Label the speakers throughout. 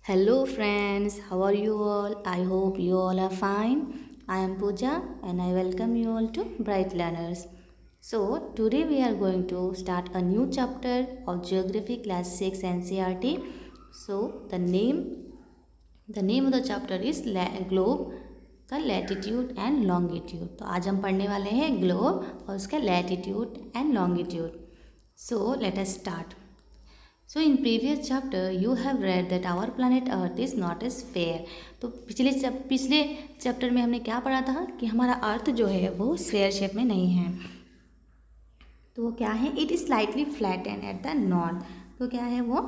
Speaker 1: Hello friends, how are you all? I hope you all are fine. I am Pooja and I welcome you all to Bright Learners. So, today we are going to start a new chapter of Geography Class 6 NCERT. So, the name of the chapter is Globe का latitude and longitude. तो आज हम पढ़ने वाले हैं globe और उसका latitude and longitude. So let us start. So in previous chapter you have read that our planet Earth is not a sphere. तो पिछले चैप्टर में हमने क्या पढ़ा था कि हमारा अर्थ जो है वो स्फेयर शेप में नहीं है. तो वो क्या है? It is slightly flattened at the north. तो क्या है वो?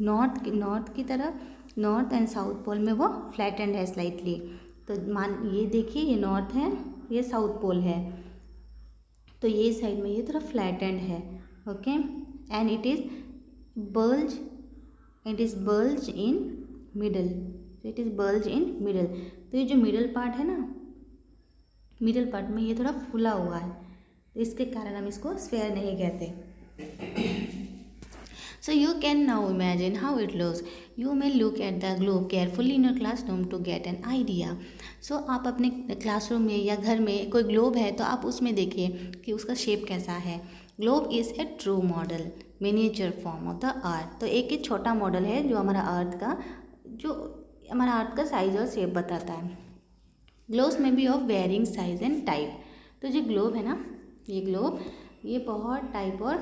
Speaker 1: नॉर्थ की तरफ, नॉर्थ एंड साउथ पोल में वो फ्लैटेंड है स्लाइटली. तो ये देखिए, ये नॉर्थ है, ये साउथ पोल है. तो ये साइड में ये तरफ फ्लैटेंड है. Okay. And it is bulge in middle. So it is bulge in middle. तो ये जो मिडल पार्ट है ना, मिडल पार्ट में ये थोड़ा फुला हुआ है, तो इसके कारण हम इसको स्फेयर नहीं कहते. So you can now imagine how it looks. You may look at the globe carefully in your classroom to get an idea. So आप अपने क्लासरूम में या घर में कोई ग्लोब है तो आप उसमें देखिए कि उसका शेप कैसा है. Globe is a true model miniature form of the earth. तो एक छोटा मॉडल है जो हमारा अर्थ का साइज और शेप बताता है. ग्लोब्स में be of varying size and type. तो जो ग्लोब है ना, ये ग्लोब ये बहुत टाइप और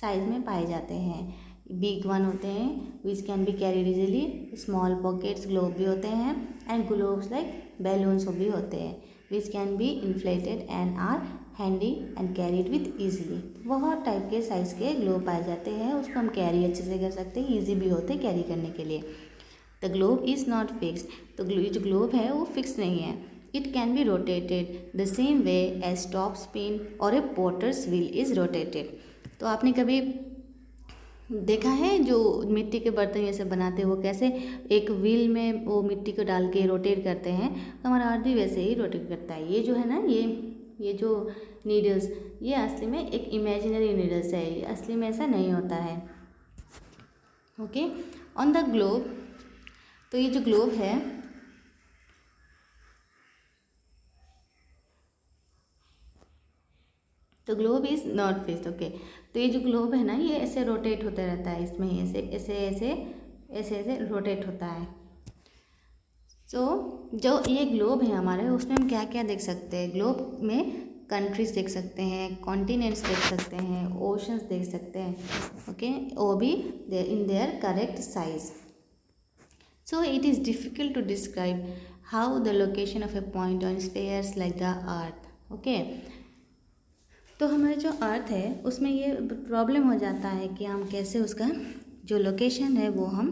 Speaker 1: साइज में पाए जाते हैं. बिग वन होते हैं which can be carried easily. Small pockets globe भी होते हैं. एंड ग्लोब्स लाइक बैलून्स भी होते हैं which can be inflated and are handy and carried with easily. बहुत टाइप के साइज़ के ग्लोब पाए जाते हैं. उसको हम कैरी अच्छे से कर सकते हैं, ईजी भी होते हैं कैरी करने के लिए. The globe is not fixed. तो जो ग्लोब है वो फिक्स नहीं है. It can be rotated the same way as top spin और a potter's wheel is rotated. तो आपने कभी देखा है जो मिट्टी के बर्तन ये सब बनाते हैं वो कैसे एक व्हील में वो मिट्टी को डाल के रोटेट करते हैं. तो हमारा अर्थ भी वैसे ही रोटेट करता है. ये जो है ना, ये जो नीडल्स, ये असली में एक इमेजिनरी नीडल्स है, ये असली में ऐसा नहीं होता है. ओके. ऑन द ग्लोब, तो ये जो ग्लोब है, तो globe is not fixed. Okay. तो ये जो ग्लोब है ना, ये ऐसे रोटेट होता रहता है. इसमें ऐसे ऐसे ऐसे ऐसे ऐसे रोटेट होता है. सो जो ये ग्लोब है हमारे, उसमें हम क्या क्या देख सकते हैं? ग्लोब में कंट्रीज देख सकते हैं, कॉन्टिनेंट्स देख सकते हैं, ओशंस देख सकते हैं. ओके. वो भी in their correct size. So it is difficult to describe how the location of a point on spheres like the earth. Okay. तो हमारे जो अर्थ है उसमें ये प्रॉब्लम हो जाता है कि हम कैसे उसका जो लोकेशन है वो हम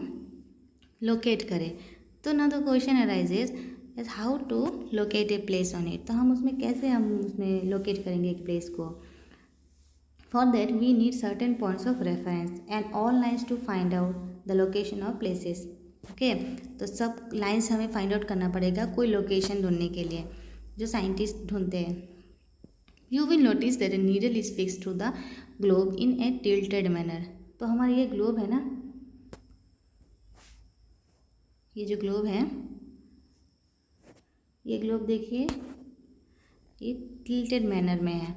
Speaker 1: लोकेट करें. तो ना the question arises is how to locate a place on it. तो हम उसमें लोकेट करेंगे एक प्लेस को. For that we need certain points of reference and all lines to find out the location of places. Okay. तो सब lines हमें find out करना पड़ेगा कोई लोकेशन ढूंढने के लिए, जो साइंटिस्ट ढूंढते हैं. You will notice that a needle is fixed to the globe in a tilted manner. तो हमारा ये ग्लोब है ना, ये जो ग्लोब है, ये ग्लोब देखिए, ये टिल्टेड मैनर में है.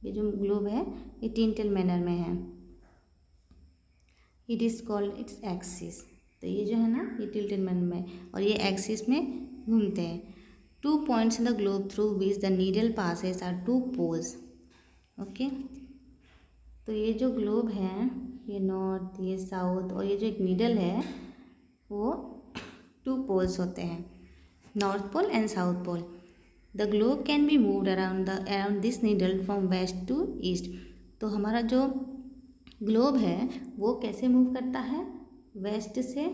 Speaker 1: ये जो ग्लोब है ये टिल्टेड मैनर में है. It is called its axis. तो ये जो है ना, ये टिल्टेड मैनर में, और ये एक्सिस में घूमते हैं. 2 points in the globe through which the needle passes are 2 poles. Okay. तो ये जो ग्लोब है, ये नॉर्थ, ये साउथ, और ये जो एक नीडल है वो 2 पोल्स होते हैं, north pole and south pole. The globe can be moved around this needle from west to east. तो हमारा जो ग्लोब है वो कैसे मूव करता है? वेस्ट से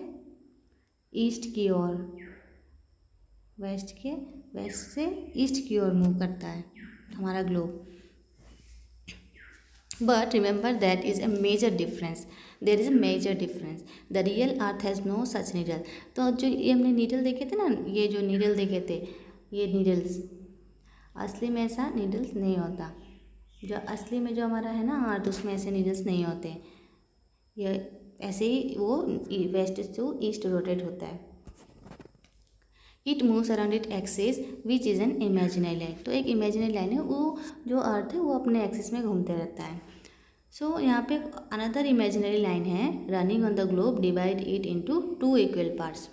Speaker 1: ईस्ट की ओर, वेस्ट से ईस्ट की ओर मूव करता है हमारा globe. But remember that is a major difference. There is a major difference. The real earth has no such needle. तो जो ये हमने नीडल देखे थे ना, ये जो नीडल देखे थे, ये नीडल्स असली में ऐसा नीडल्स नहीं होता. जो असली में जो हमारा है ना अर्थ, उसमें ऐसे नीडल्स नहीं होते. ये ऐसे ही वो वेस्ट टू ईस्ट रोटेट होता है। It moves around it axis which is an imaginary line. तो एक इमेजिनरी लाइन है, वो जो अर्थ है वो अपने एक्सिस में घूमते रहता है। सो यहाँ पे अनदर इमेजिनरी लाइन है running on the globe divide it into 2 equal parts.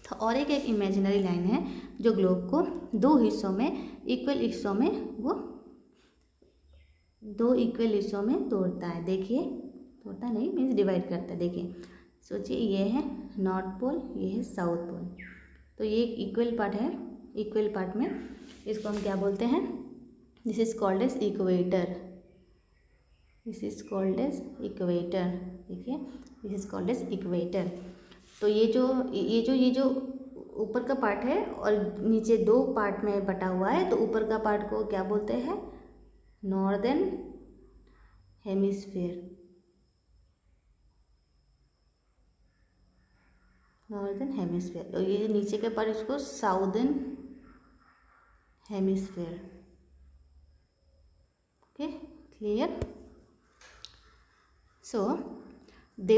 Speaker 1: तो और एक इमेजिनरी लाइन है जो ग्लोब को 2 हिस्सों में इक्वल हिस्सों में वो 2 इक्वल हिस्सों में तोड़ता है। देखिए, तोड़ता नहीं मीन्स डिवाइड करता है। देखिए, सोचिए ये है नॉर्थ पोल, ये है साउथ पोल। तो ये एक इक्वल पार्ट है। इक्वल पार्ट में इसको हम क्या बोलते हैं? This is called as equator. This is called as equator. देखिए, this is called as equator. तो ये जो ऊपर का पार्ट है और नीचे 2 पार्ट में बटा हुआ है, तो ऊपर का पार्ट को क्या बोलते हैं? Northern hemisphere. Northern hemisphere. और ये नीचे के पार्ट इसको southern hemisphere. Okay, clear? So they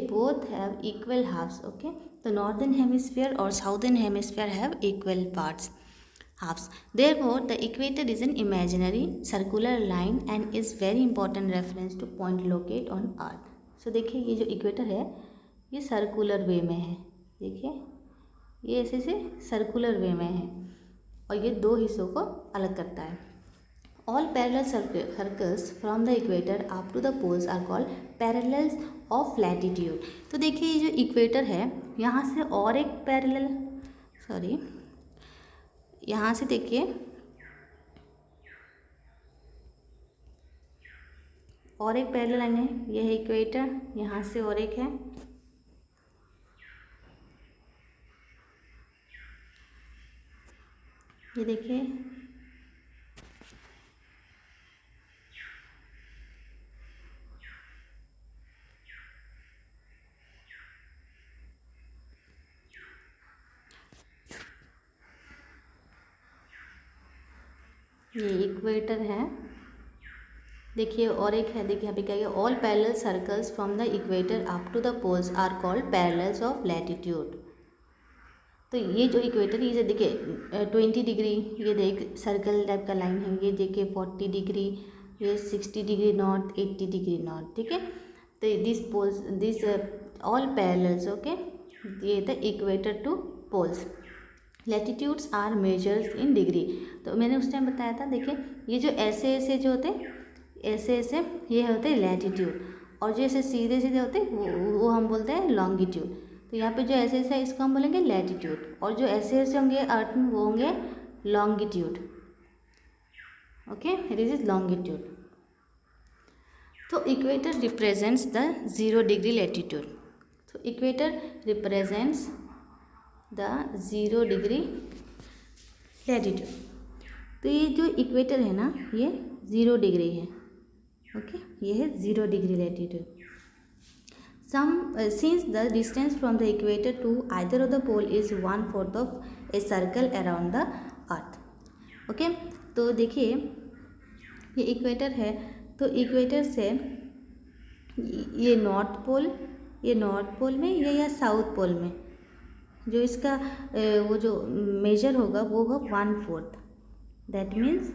Speaker 1: both have equal halves. Okay, the northern hemisphere or southern hemisphere have equal parts, halves. Therefore the equator is an imaginary circular line and is very important reference to point locate on earth. So देखिए, ये जो equator है ये circular वे में है। देखिए, ये ऐसे से सर्कुलर वे में है और ये 2 हिस्सों को अलग करता है। All parallel circles from the equator up to the poles are called parallels of latitude. तो देखिए, ये जो इक्वेटर है यहाँ से और एक यहाँ से देखिए और एक पैरेलल लाइन है, ये है इक्वेटर, यहाँ से और एक है। ये देखिए, ये इक्वेटर है। देखिए और एक है, देखिए यहाँ पे क्या है, all parallel circles from the equator up to the poles are called parallels of latitude. तो ये जो इक्वेटर, ये देखिए 20 डिग्री, ये देख सर्कल टाइप का लाइन है। ये देखिए 40 डिग्री, ये 60 डिग्री नॉर्थ, 80 डिग्री नॉर्थ। ठीक है, तो दिस ऑल पैरेलल्स। ओके, ये the equator to poles. Latitudes are measures in degree. तो मैंने उस टाइम बताया था, देखिए ये जो ऐसे जो होते हैं, ऐसे ये होते हैं लैटिट्यूड, और जो ऐसे सीधे होते हैं वो हम बोलते हैं लॉन्गिट्यूड। तो यहाँ पे जो ऐसे है इसको हम बोलेंगे लैटिट्यूड, और जो ऐसे होंगे अर्थ में वो होंगे longitude. Okay, this is longitude. तो equator represents the 0 degree latitude. तो equator represents the 0 degree latitude. तो ये जो इक्वेटर है ना, ये 0 डिग्री है। ओके, ये है 0 degree latitude. Since the distance from the equator to either of the pole is 1/4 of a circle around the earth. Okay, तो देखिए ये इक्वेटर है, तो इक्वेटर से ये नॉर्थ पोल में या साउथ पोल में जो इसका वो जो मेजर होगा वो होगा 1/4। दैट मीन्स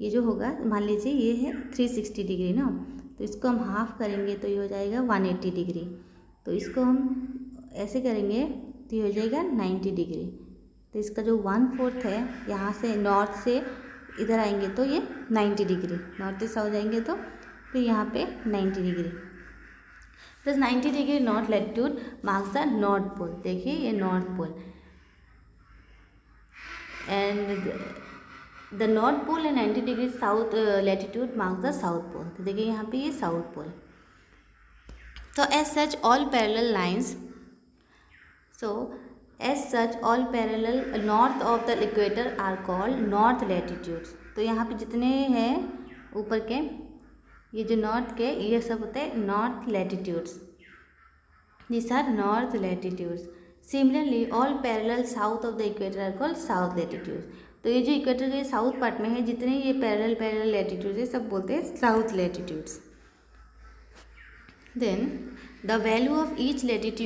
Speaker 1: ये जो होगा, मान लीजिए ये है 360 डिग्री ना, तो इसको हम हाफ करेंगे तो ये हो जाएगा 180 डिग्री। तो इसको हम ऐसे करेंगे तो ये हो जाएगा 90 डिग्री। तो इसका जो 1/4 है, यहाँ से नॉर्थ से इधर आएंगे तो ये 90 डिग्री, नॉर्थ से साउथ जाएंगे तो फिर यहाँ पे 90 डिग्री। तो 90 degree north latitude marks the north pole. देखिए ये north pole, and the north pole and 90 degree south latitude marks the south pole. तो देखिए यहाँ पे ये साउथ पोल। तो as such all parallel lines, all parallel north of the equator are called north latitudes. तो यहाँ पे जितने हैं ऊपर के, ये जो नॉर्थ के, ये सब होते हैं north latitudes. This are north latitudes. Similarly all parallel south of the equator are called south latitudes. तो ये जो इक्वेटर के साउथ पार्ट में है, जितने ये पैरेलल लैटिट्यूड्स है सब बोलते हैं south latitudes. Then the value of each latitude